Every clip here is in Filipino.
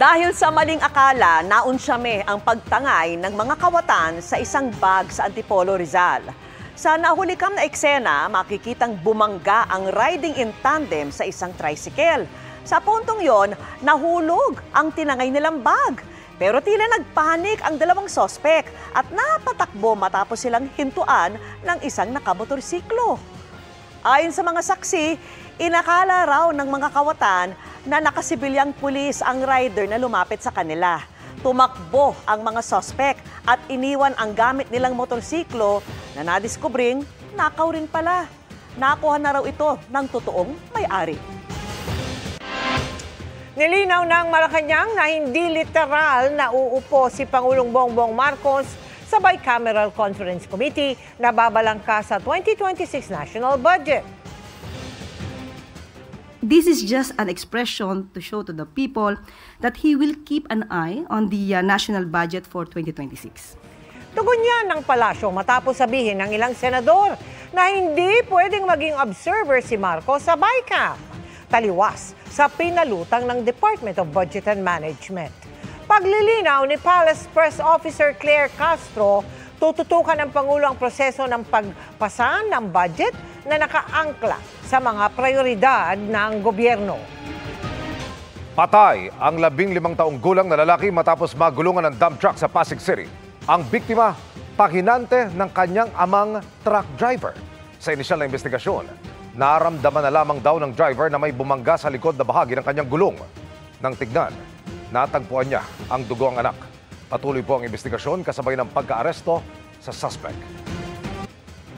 Dahil sa maling akala, naunsyame ang pagtangay ng mga kawatan sa isang bag sa Antipolo, Rizal. Sa nahulikam na eksena, makikitang bumangga ang riding in tandem sa isang tricycle. Sa puntong yon, nahulog ang tinangay nilang bag. Pero tila nagpanik ang dalawang sospek at napatakbo matapos silang hintuan ng isang nakamotorsiklo. Ayon sa mga saksi, inakala raw ng mga kawatan na nakasibilyang pulis ang rider na lumapit sa kanila. Tumakbo ang mga sospek at iniwan ang gamit nilang motorsiklo na nadiskubring nakaw rin pala. Nakuha na raw ito ng totoong may-ari. Nilinaw ng Malacanang na hindi literal na uupo si Pangulong Bongbong Marcos sa Bicameral Conference Committee na babalangka sa 2026 national budget. This is just an expression to show to the people that he will keep an eye on the national budget for 2026. Tugon yan ng palasyo matapos sabihin ng ilang senador na hindi pwedeng maging observer si Marcos sa BICAM. Taliwas sa pinalutang ng Department of Budget and Management. Paglilinaw ni Palace Press Officer Claire Castro, tututukan ng Pangulo ang proseso ng pagpasa ng budget na nakaangkla sa mga prioridad ng gobyerno. Patay ang 15 taong gulang na lalaki matapos magulungan ng dump truck sa Pasig City. Ang biktima, pahinante ng kanyang amang truck driver. Sa inisyal na investigasyon, naramdaman na lamang daw ng driver na may bumangga sa likod na bahagi ng kanyang gulong. Nang tignan, natagpuan niya ang dugo ng anak. Patuloy po ang investigasyon kasabay ng pagka-aresto sa suspect.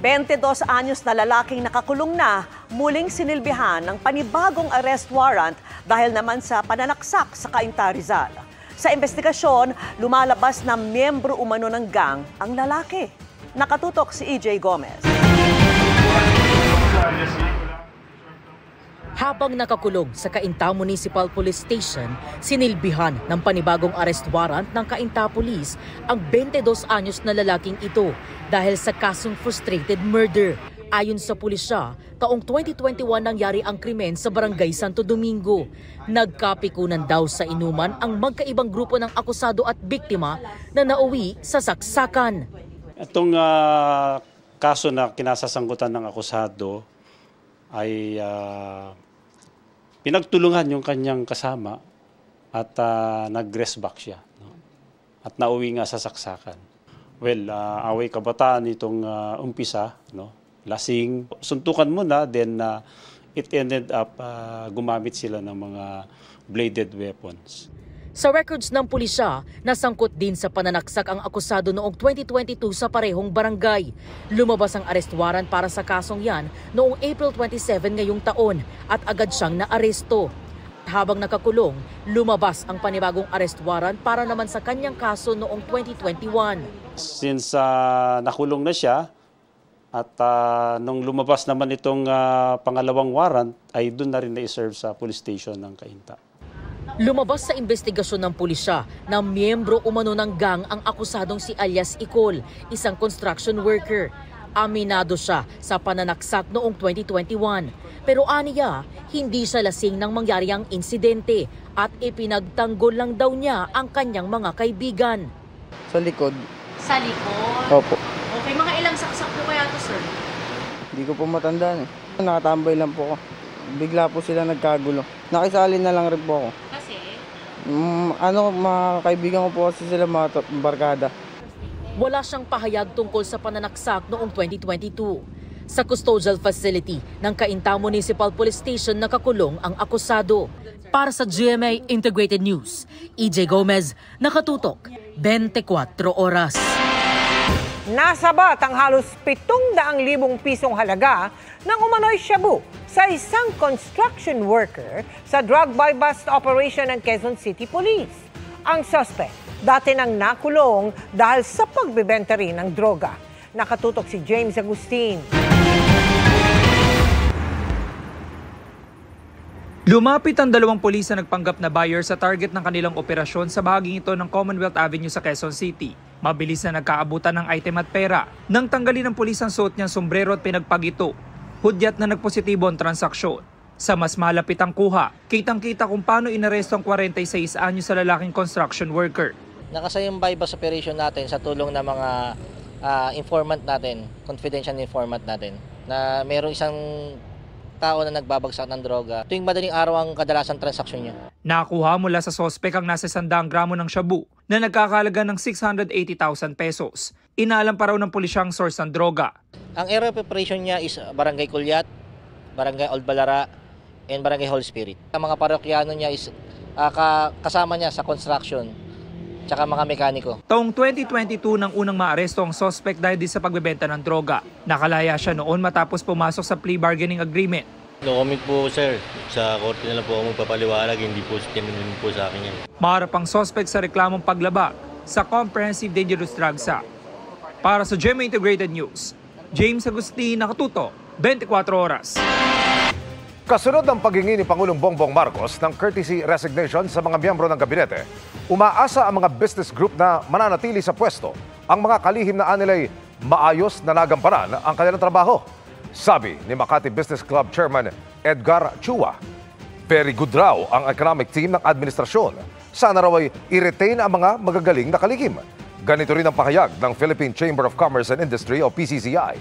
22 anyos na lalaking nakakulong na muling sinilbihan ng panibagong arrest warrant dahil naman sa pananaksak sa Cainta, Rizal. Sa investigasyon, lumalabas na miyembro umano ng gang ang lalaki. Nakatutok si EJ Gomez. Habang nakakulong sa Cainta Municipal Police Station, sinilbihan ng panibagong arrest warrant ng Cainta Police ang 22 anyos na lalaking ito dahil sa kasong frustrated murder. Ayon sa pulisya, taong 2021 nangyari ang krimen sa Barangay Santo Domingo. Nagkapikunan daw sa inuman ang magkaibang grupo ng akusado at biktima na nauwi sa saksakan. Itong kaso na kinasasangkutan ng akusado ay pinagtulungan yung kanyang kasama at nag-rest back siya. No? At nauwi nga sa saksakan. Well, away kabataan itong umpisa, no? Lasing. Suntukan muna, then it ended up gumamit sila ng mga bladed weapons. Sa records ng pulisya, nasangkot din sa pananaksak ang akusado noong 2022 sa parehong barangay. Lumabas ang arrest warrant para sa kasong yan noong April 27 ngayong taon at agad siyang naaresto. Habang nakakulong, lumabas ang panibagong arrest warrant para naman sa kanyang kaso noong 2021. Since nakulong na siya at nung lumabas naman itong pangalawang warrant ay doon na rin na-serve sa police station ng Cainta. Lumabas sa investigasyon ng pulisya na miyembro umano ng gang ang akusadong si alias Icol, isang construction worker. Aminado siya sa pananaksak noong 2021. Pero aniya, hindi siya lasing nang mangyari ang insidente at ipinagtanggol lang daw niya ang kanyang mga kaibigan. Sa likod. Sa likod? Opo. Okay, mga ilang saksak po kaya to, sir? Hindi ko po matandaan eh. Nakatambay lang po ako. Bigla po sila nagkagulo. Nakisali na lang rin po ako. Kasi? Mga kaibigan ko po kasi sila mga barkada. Wala siyang pahayag tungkol sa pananaksak noong 2022. Sa custodial facility ng Cainta Municipal Police Station nakakulong ang akusado. Para sa GMA Integrated News, EJ Gomez, nakatutok, 24 oras. Nasabat ang halos 700,000 pisong halaga ng umano'y shabu sa isang construction worker sa drug buy-bust operation ng Quezon City Police. Ang suspect dati nang nakulong dahil sa pagbebenta rin ng droga. Nakatutok si James Agustin. Lumapit ang dalawang pulis na nagpanggap na buyer sa target ng kanilang operasyon sa bahaging ito ng Commonwealth Avenue sa Quezon City. Mabilis na nagkaabutan ng item at pera. Nang tanggalin ng pulis ang suot niyang sombrero at pinagpag ito, hudyat na nagpositibo ang transaksyon. Sa mas malapit ang kuha, kitang-kita kung paano inaresto ang 46 anyos sa lalaking construction worker. Nakasaya yung bypass operation natin sa tulong ng mga informant natin, confidential informant natin, na mayroong isang tao na nagbabagsak ng droga. Tuwing madaling araw ang kadalasan transaksyon niya. Nakuha mula sa sospek ang nasa 100 gramo ng shabu na nagkakalaga ng 680,000 pesos. Inaalam pa raw ng pulisyang source ng droga. Ang area of operation niya is Barangay Kulyat, Barangay Old Balara, and Barangay Holy Spirit. Ang mga parokyano niya is kasama niya sa construction, tsaka mga mekaniko. Taong 2022 nang unang maaresto ang sospek dahil din sa pagbebenta ng droga. Nakalaya siya noon matapos pumasok sa plea bargaining agreement. No comment po sir, sa korte na lang po ako magpapaliwanag, hindi po sa akin yan. Maharap ang sospek sa reklamong paglabag sa Comprehensive Dangerous Drugs Act. Para sa GMA Integrated News, James Agustin, nakatuto, 24 oras. Kasunod ng paghingi ni Pangulong Bongbong Marcos ng courtesy resignation sa mga miyembro ng gabinete, umaasa ang mga business group na mananatili sa pwesto. Ang mga kalihim na anilay maayos na nagampanan ang kanilang trabaho. Sabi ni Makati Business Club Chairman Edgar Chua, very good raw ang economic team ng administrasyon. Sana raw ay i-retain ang mga magagaling na kalihim. Ganito rin ang pahayag ng Philippine Chamber of Commerce and Industry o PCCI.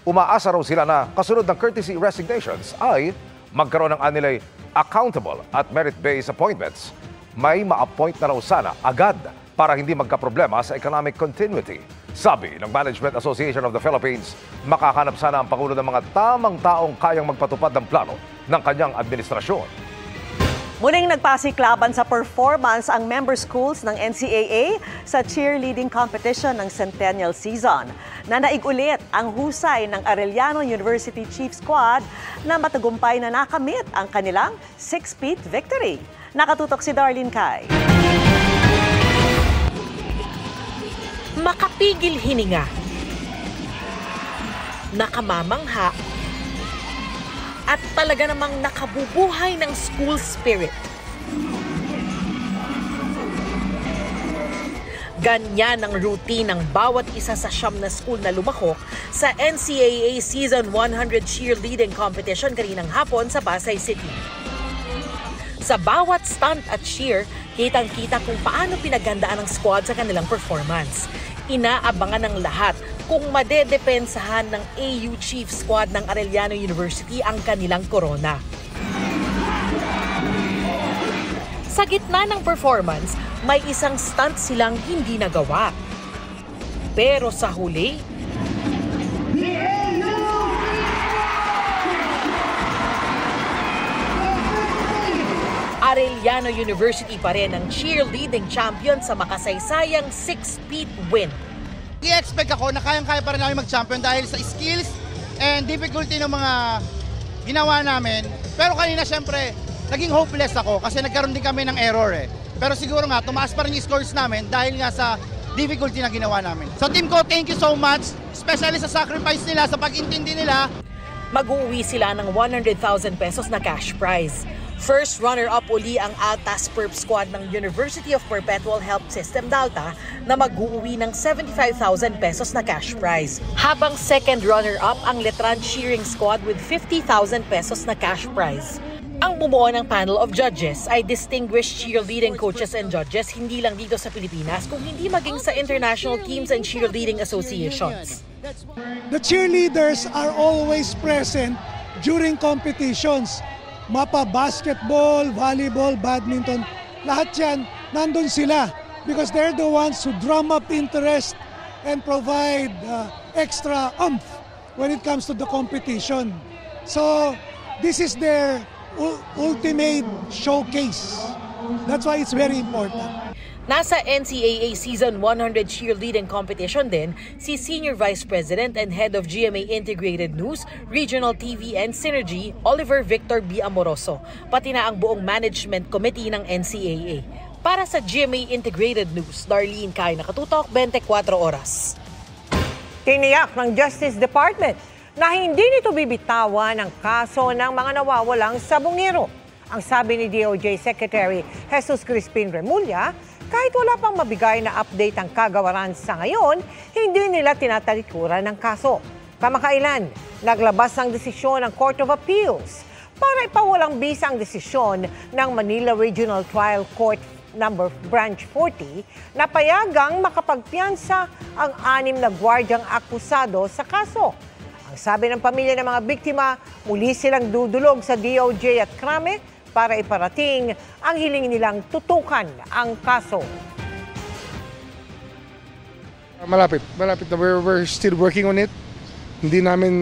Umaasa raw sila na kasunod ng courtesy resignations ay magkaroon ng anilay accountable at merit-based appointments. May ma-appoint na raw sana agad para hindi magkaproblema sa economic continuity. Sabi ng Management Association of the Philippines, makahanap sana ang Pangulo ng mga tamang taong kayang magpatupad ng plano ng kanyang administrasyon. Muling nagpasiklaban sa performance ang member schools ng NCAA sa cheerleading competition ng Centennial Season. Nanaig ulit ang husay ng Arellano University Chief Squad na matagumpay na nakamit ang kanilang 6-peat victory. Nakatutok si Darlene Kai. Makapigil hininga, nakamamangha, at talaga namang nakabubuhay ng school spirit. Ganyan ang routine ng bawat isa sa siyam na school na lumahok sa NCAA Season 100 Cheerleading Competition kaninang hapon sa Pasay City. Sa bawat stunt at cheer, kitang-kita kung paano pinaghandaan ng squad sa kanilang performance. Inaabangan ng lahat kung madedepensahan ng AU Chief Squad ng Arellano University ang kanilang korona. Sa gitna ng performance, may isang stunt silang hindi nagawa. Pero sa huli, Arellano University pa rin ang cheerleading champion sa makasaysayang 6-peat win. I-expect ako na kayang-kaya pa rin namin mag-champion dahil sa skills and difficulty ng mga ginawa namin. Pero kanina syempre, naging hopeless ako kasi nagkaroon din kami ng error eh. Pero siguro nga, tumaas pa rin yung scores namin dahil nga sa difficulty na ginawa namin. So team ko, thank you so much, especially sa sacrifice nila, sa pag-intindi nila. Mag-uwi sila ng 100,000 pesos na cash prize. First runner-up uli ang Altas Perp Squad ng University of Perpetual Health System Dalta na mag-uuwi ng 75,000 pesos na cash prize. Habang second runner-up ang Letran Cheering Squad with 50,000 pesos na cash prize. Ang bumuo ng panel of judges ay distinguished cheerleading coaches and judges hindi lang dito sa Pilipinas kung hindi maging sa international teams and cheerleading associations. The cheerleaders are always present during competitions. Mapa basketball, volleyball, badminton, lahat yan, nandun sila because they're the ones who drum up interest and provide extra oomph when it comes to the competition. So this is their ultimate showcase. That's why it's very important. Nasa NCAA Season 100 Cheerleading Competition din si Senior Vice President and Head of GMA Integrated News, Regional TV and Synergy, Oliver Victor B. Amoroso, pati na ang buong Management Committee ng NCAA. Para sa GMA Integrated News, Darlene Kai, nakatutok, 24 oras. Tiniyak ng Justice Department na hindi nito bibitawan ang kaso ng mga nawawalang sabongero. Ang sabi ni DOJ Secretary Jesus Crispin Remulla, kahit wala pang mabigay na update ang kagawaran sa ngayon, hindi nila tinatalikuran ng kaso. Kamakailan, naglabas ng desisyon ng Court of Appeals para ipawalang bisa ang desisyon ng Manila Regional Trial Court Branch 40 na payagang makapagpiyansa ang 6 na gwardyang akusado sa kaso. Ang sabi ng pamilya ng mga biktima, muli silang dudulog sa DOJ at Krame para iparating ang hiling nilang tutukan ang kaso. Malapit na. We're still working on it. Hindi namin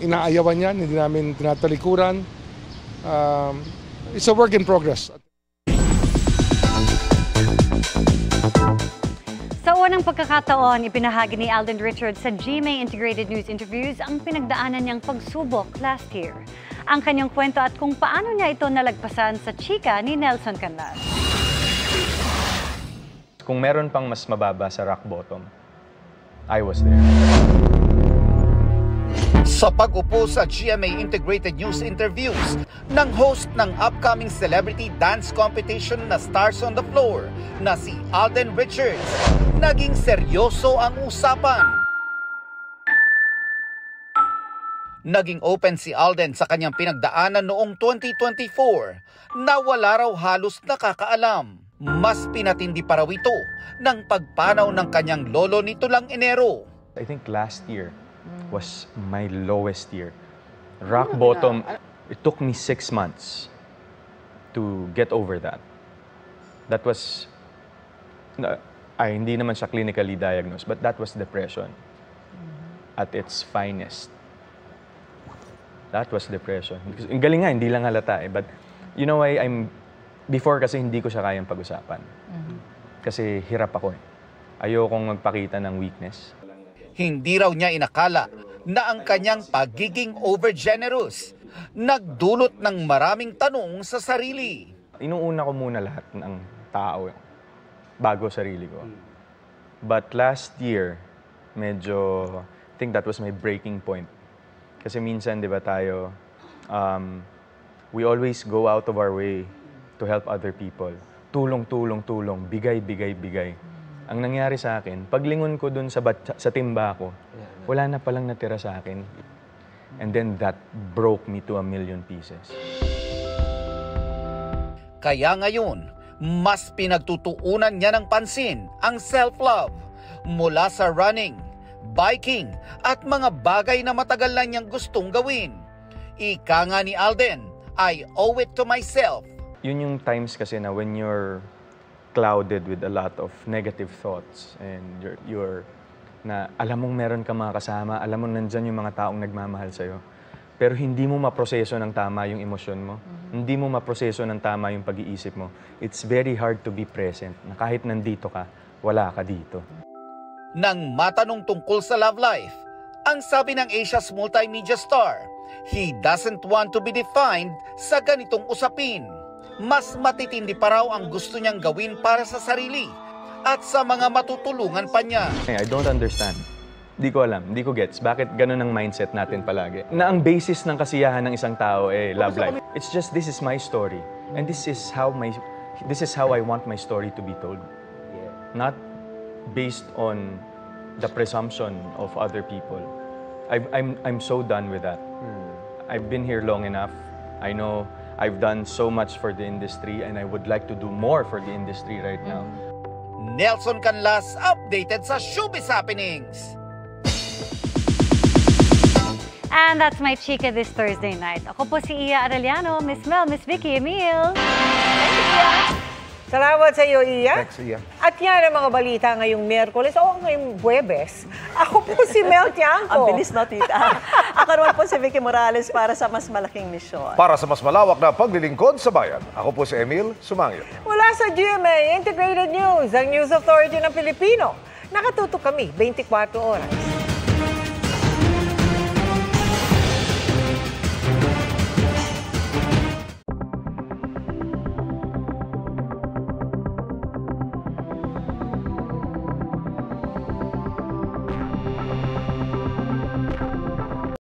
inaayawan yan, hindi namin tinatalikuran. It's a work in progress. Sa unang pagkakataon, ipinahagi ni Alden Richards sa GMA Integrated News Interviews ang pinagdaanan niyang pagsubok last year. Ang kanyang kwento at kung paano niya ito nalagpasan sa chika ni Nelson Canlas. Kung meron pang mas mababa sa rock bottom, I was there. Sa pag-upo sa GMA Integrated News Interviews ng host ng upcoming celebrity dance competition na Stars on the Floor na si Alden Richards, naging seryoso ang usapan. Naging open si Alden sa kanyang pinagdaanan noong 2024 na wala raw halos nakakaalam. Mas pinatindi pa raw ito ng pagpanaw ng kanyang lolo nito lang Enero. I think last year was my lowest year. Rock bottom, it took me 6 months to get over that. That was, hindi naman siya clinically diagnosed, but that was depression at its finest. That was depression. Ang galing nga, hindi lang halata eh. But you know why before kasi hindi ko siya kayang pag-usapan. Kasi hirap ako eh. Ayokong magpakita ng weakness. Hindi raw niya inakala na ang kanyang pagiging over-generous nagdulot ng maraming tanong sa sarili. Inuuna ko muna lahat ng tao bago sarili ko. But last year, medyo, I think that was my breaking point. Kasi minsan, di ba tayo, we always go out of our way to help other people. Tulong, bigay. Ang nangyari sa akin, paglingon ko dun sa timba ko, wala na palang natira sa akin. And then that broke me to 1,000,000 pieces. Kaya ngayon, mas pinagtutuunan niya ng pansin ang self-love mula sa running, biking at mga bagay na matagal na niyang gustong gawin. Ika nga ni Alden, I owe it to myself. Yun yung times kasi na when you're clouded with a lot of negative thoughts and you're na alam mong meron ka mga kasama, alam mo nandyan yung mga taong nagmamahal sa'yo, pero hindi mo maproseso ng tama yung emosyon mo, hindi mo maproseso ng tama yung pag-iisip mo, it's very hard to be present na kahit nandito ka, wala ka dito. Nang matanong tungkol sa love life, ang sabi ng Asia's multimedia star, he doesn't want to be defined sa ganitong usapin. Mas matitindi pa raw ang gusto niyang gawin para sa sarili at sa mga matutulungan pa niya. I don't understand. Di ko alam, di ko gets. Bakit ganun ang mindset natin palagi? Na ang basis ng kasiyahan ng isang tao love life. It's just this is my story. And this is how I want my story to be told. Not based on the presumption of other people. I'm so done with that. I've been here long enough. I know I've done so much for the industry and I would like to do more for the industry right now. Nelson Canlas, updated sa Showbiz Happenings. And that's my chika this Thursday night. Ako po si Iya Arellano, Miss Mel, Miss Vicky, Emil. Salamat sa iyo, Iya. Thanks, Iya. At yan ang mga balita ngayong Miyerkules o ngayong Huwebes. Ako po si Mel Tiangco. Ang bilis na, tita. Ako naman po si Vicky Morales para sa mas malaking misyon. Para sa mas malawak na paglilingkod sa bayan, ako po si Emil Sumangil. Mula sa GMA Integrated News, ang News Authority ng Pilipino. Nakatutok kami 24 oras.